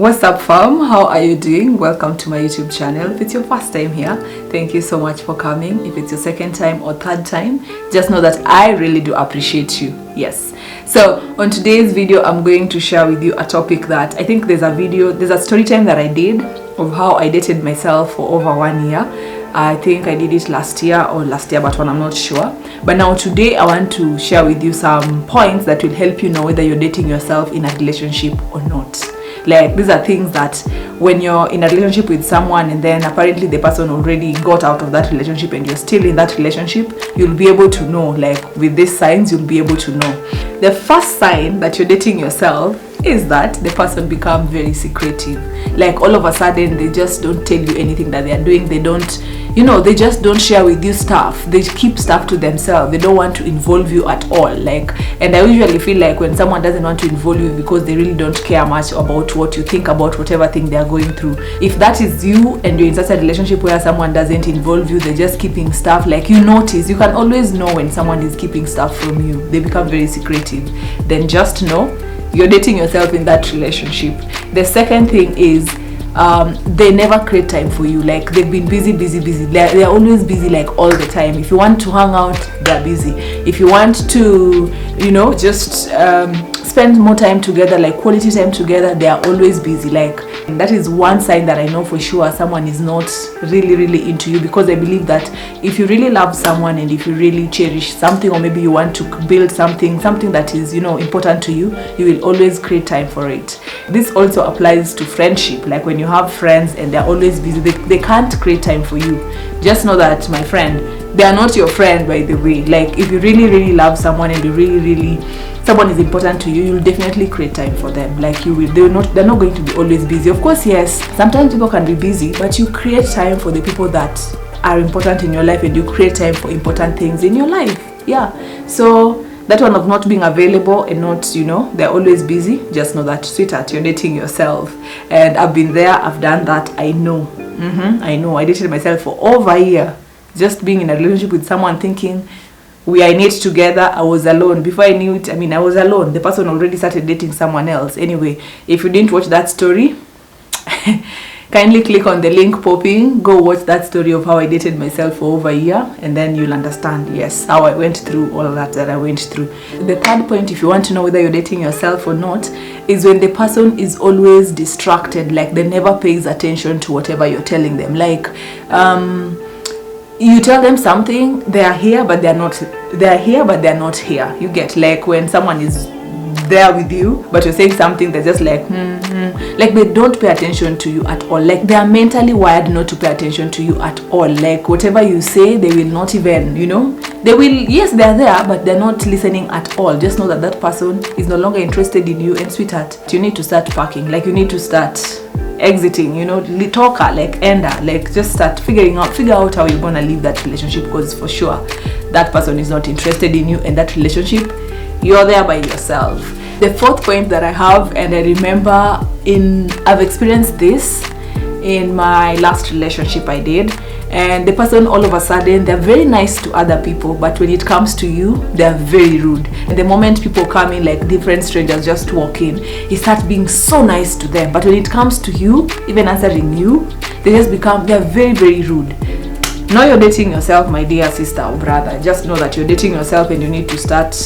What's up, fam? How are you doing? Welcome to my YouTube channel. If it's your first time here, thank you so much for coming. If it's your second time or third time, just know that I really do appreciate you. Yes. So on today's video, I'm going to share with you a topic that I think there's a story time that I did of how I dated myself for over 1 year. I think I did it last year, but one I'm not sure. But now today I want to share with you some points that will help you know whether you're dating yourself in a relationship or not. Like, these are things that when you're in a relationship with someone and then apparently the person already got out of that relationship and you're still in that relationship, you'll be able to know. Like, with these signs, you'll be able to know. The first sign that you're dating yourself is that the person becomes very secretive. Like, all of a sudden they just don't tell you anything that they are doing. They don't, they just don't share with you stuff. They keep stuff to themselves. They don't want to involve you at all. Like, and I usually feel like when someone doesn't want to involve you because they really don't care much about what you think about whatever thing they are going through. If that is you and you're in such a relationship where someone doesn't involve you, they're just keeping stuff, like, you notice, you can always know when someone is keeping stuff from you. They become very secretive. Then just know you're dating yourself in that relationship. The second thing is they never create time for you. Like, they've been busy. They're always busy, like, all the time. If you want to hang out, they're busy. If you want to, just spend more time together, like quality time together, they are always busy. Like, and that is one sign that I know for sure someone is not really into you, because I believe that if you really love someone and if you really cherish something, or maybe you want to build something that is, important to you, you will always create time for it. This also applies to friendship. Like, when you have friends and they're always busy, they can't create time for you. Just know that, my friend, they are not your friend, by the way. Like, if you really love someone and you someone is important to you, you'll definitely create time for them. Like, you will. They're not going to be always busy. Of course, yes, sometimes people can be busy, but you create time for the people that are important in your life, and you create time for important things in your life. Yeah. So that one of not being available and not, they're always busy, just know that, sweetheart, you're dating yourself. And I've been there, I've done that. I know. I know. I dated myself for over a year. Just being in a relationship with someone, thinking we are in it together. I was alone. Before I knew it, I was alone. The person already started dating someone else. Anyway, if you didn't watch that story, kindly click on the link popping. Go watch that story of how I dated myself for over a year, and then you'll understand, yes, how I went through all of that I went through. The third point, if you want to know whether you're dating yourself or not, is when the person is always distracted. Like, they never pays attention to whatever you're telling them. Like, you tell them something, they are here but they're not here. You get, like, when someone is there with you but you're saying something, they're just like like, they don't pay attention to you at all. Like, they are mentally wired not to pay attention to you at all. Like, whatever you say, they will not even, they will, yes, they're there, but they're not listening at all. Just know that that person is no longer interested in you. And sweetheart, you need to start packing. Like, you need to start exiting, talker, like, ender, like, just start figure out how you're gonna leave that relationship, because for sure that person is not interested in you, and that relationship, you're there by yourself. The fourth point that I have, and I remember I've experienced this in my last relationship I did, and the person, all of a sudden, they're very nice to other people, but when it comes to you, they're very rude. And the moment people come in, like different strangers just walk in, he starts being so nice to them, but when it comes to you, even answering you, they're very rude. Now you're dating yourself, my dear sister or brother. Just know that you're dating yourself and you need to start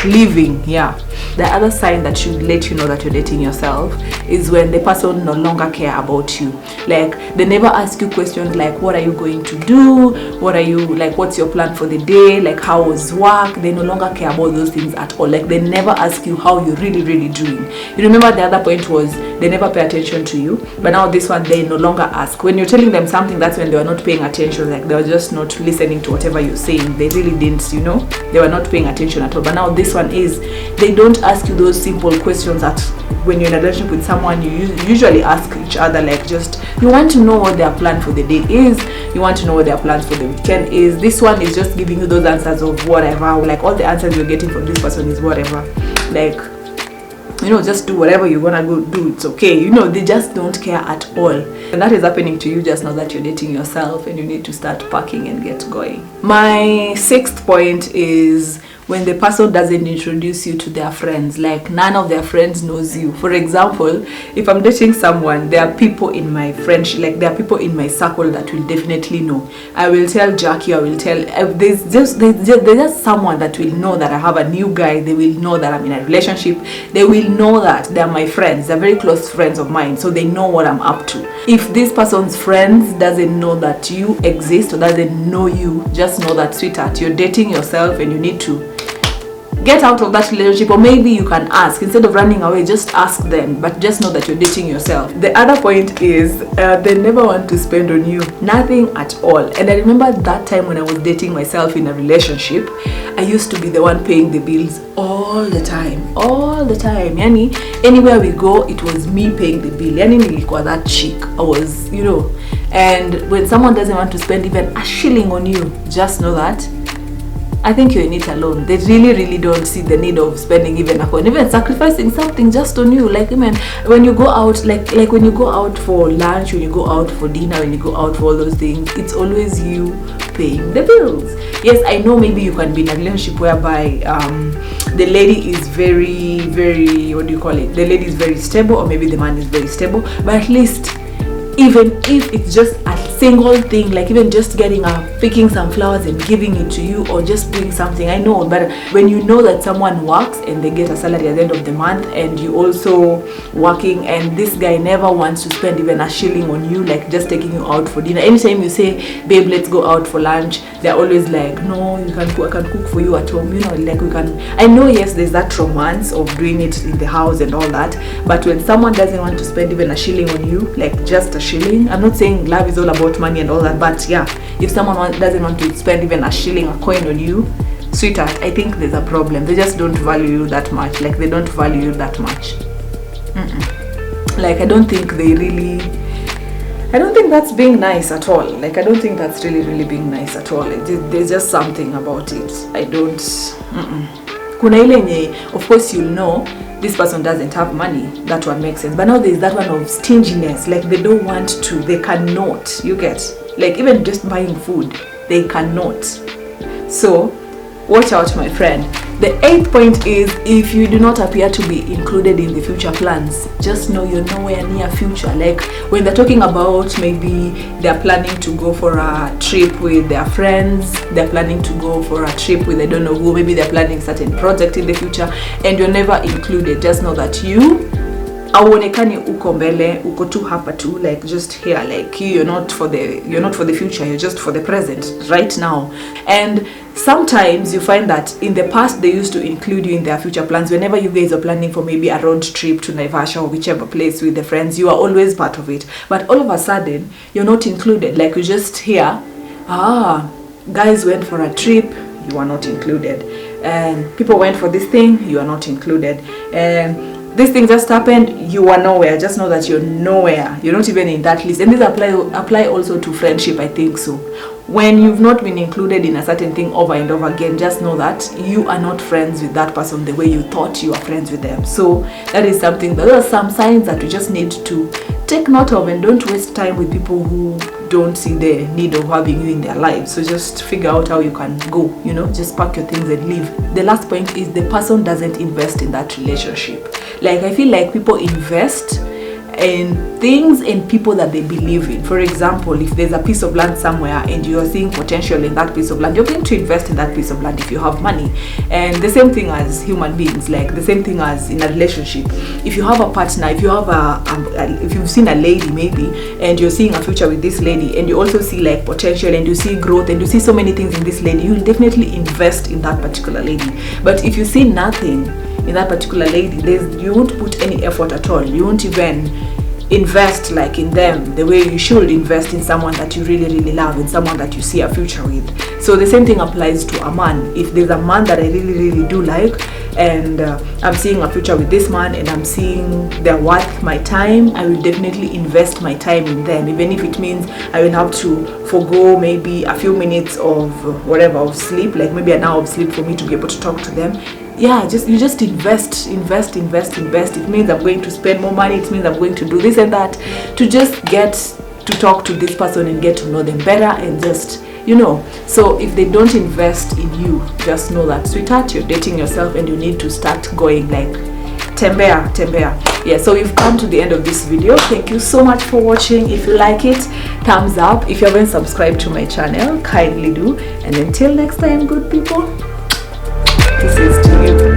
living. Yeah. The other sign that should let you know that you're dating yourself is when the person no longer care about you. Like, they never ask you questions like, what are you going to do? What's your plan for the day? Like, how was work? They no longer care about those things at all. Like, they never ask you how you're really doing. You remember the other point was they never pay attention to you, but now this one, they no longer ask. When you're telling them something, that's when they were not paying attention. Like, they were just not listening to whatever you're saying. They really didn't, they were not paying attention at all. But now this one is, they don't ask you those simple questions that when you're in a relationship with someone, you usually ask each other. Like, just, you want to know what their plan for the day is, you want to know what their plans for the weekend is. This one is just giving you those answers of whatever. Like, all the answers you're getting from this person is whatever. Like, just do whatever you're gonna go do, it's okay. They just don't care at all. And that is happening to you. Just know that you're dating yourself and you need to start packing and get going. My sixth point is when the person doesn't introduce you to their friends, like none of their friends knows you. For example, if I'm dating someone, there are people in my friendship, like there are people in my circle that will definitely know. I will tell Jackie, I will tell, there's just someone that will know that I have a new guy. They will know that I'm in a relationship. They will know that they're my friends. They're very close friends of mine, so they know what I'm up to. If this person's friends doesn't know that you exist or doesn't know you, just know that, sweetheart, you're dating yourself and you need to get out of that relationship. Or maybe you can ask, instead of running away, just ask them, but just know that you're dating yourself. The other point is they never want to spend on you, nothing at all. And I remember that time when I was dating myself in a relationship, I used to be the one paying the bills all the time. Yani, anywhere we go, it was me paying the bill. Yani, nilikuwa that chick. I was, and when someone doesn't want to spend even a shilling on you, just know that I think you're in it alone. They really don't see the need of spending even a coin, even sacrificing something just on you. Like, even when you go out, like when you go out for lunch, when you go out for dinner, when you go out for all those things, it's always you paying the bills. Yes, I know maybe you can be in a relationship whereby the lady is very, what do you call it? The lady is very stable, or maybe the man is very stable, but at least, even if it's just a single thing, like even just picking some flowers and giving it to you, or just doing something. I know, but when you know that someone works and they get a salary at the end of the month, and you also working, and this guy never wants to spend even a shilling on you, like just taking you out for dinner. Anytime you say, babe, let's go out for lunch, they're always like, no, I can cook for you at home, like we can. I know, yes, there's that romance of doing it in the house and all that, but when someone doesn't want to spend even a shilling on you, like just a shilling, I'm not saying love is all about money and all that, but yeah, if someone doesn't want to spend even a shilling, a coin on you, sweetheart, I think there's a problem. They just don't value you that much. Like, they don't value you that much. Like, I don't think that's being nice at all. Like, I don't think that's really being nice at all. There's just something about it. I don't. Kuna ile nye, of course, you'll know this person doesn't have money. That one makes sense. But now there's that one of stinginess. Like, they don't want to. They cannot. You get? Like, even just buying food, they cannot. So, watch out, my friend. The 8th point is, if you do not appear to be included in the future plans, just know you're nowhere near future. Like, when they're talking about maybe they're planning to go for a trip with their friends, they're planning to go for a trip with I don't know who, maybe they're planning a certain project in the future, and you're never included, just know that you auonekani uko mbele, uko tu hapa tu, like just here, like you're not for the future, you're just for the present right now. And sometimes you find that in the past they used to include you in their future plans. Whenever you guys are planning for maybe a road trip to Naivasha or whichever place with the friends, you are always part of it. But all of a sudden you're not included. Like, you just hear, guys went for a trip, you are not included, and people went for this thing, you are not included, and this thing just happened, you are nowhere. Just know that you're nowhere. You're not even in that list. And these apply also to friendship, I think so. When you've not been included in a certain thing over and over again, just know that you are not friends with that person the way you thought you were friends with them. So that is something, there are some signs that we just need to take note of, and don't waste time with people who don't see the need of having you in their lives. So just figure out how you can go, just pack your things and leave. The last point is, the person doesn't invest in that relationship. Like, I feel like people invest in things and people that they believe in. For example, if there's a piece of land somewhere and you're seeing potential in that piece of land, you're going to invest in that piece of land if you have money. And the same thing as human beings, like the same thing as in a relationship. If you have a partner, if you have if you've seen a lady maybe, and you're seeing a future with this lady, and you also see like potential, and you see growth, and you see so many things in this lady, you'll definitely invest in that particular lady. But if you see nothing in that particular lady, you won't put any effort at all. You won't even invest like in them the way you should invest in someone that you really love, and someone that you see a future with. So the same thing applies to a man. If there's a man that I really do like, and I'm seeing a future with this man, and I'm seeing they're worth my time, I will definitely invest my time in them, even if it means I will have to forgo maybe a few minutes of of sleep, like maybe an hour of sleep for me to be able to talk to them. Yeah, you just invest. It means I'm going to spend more money. It means I'm going to do this and that to just get to talk to this person and get to know them better, and just you know. So if they don't invest in you, just know that, sweetheart, you're dating yourself and you need to start going like tembea. Yeah, so we've come to the end of this video. Thank you so much for watching. If you like it, thumbs up. If you haven't subscribed to my channel, kindly do. And until next time, good people, this is to you.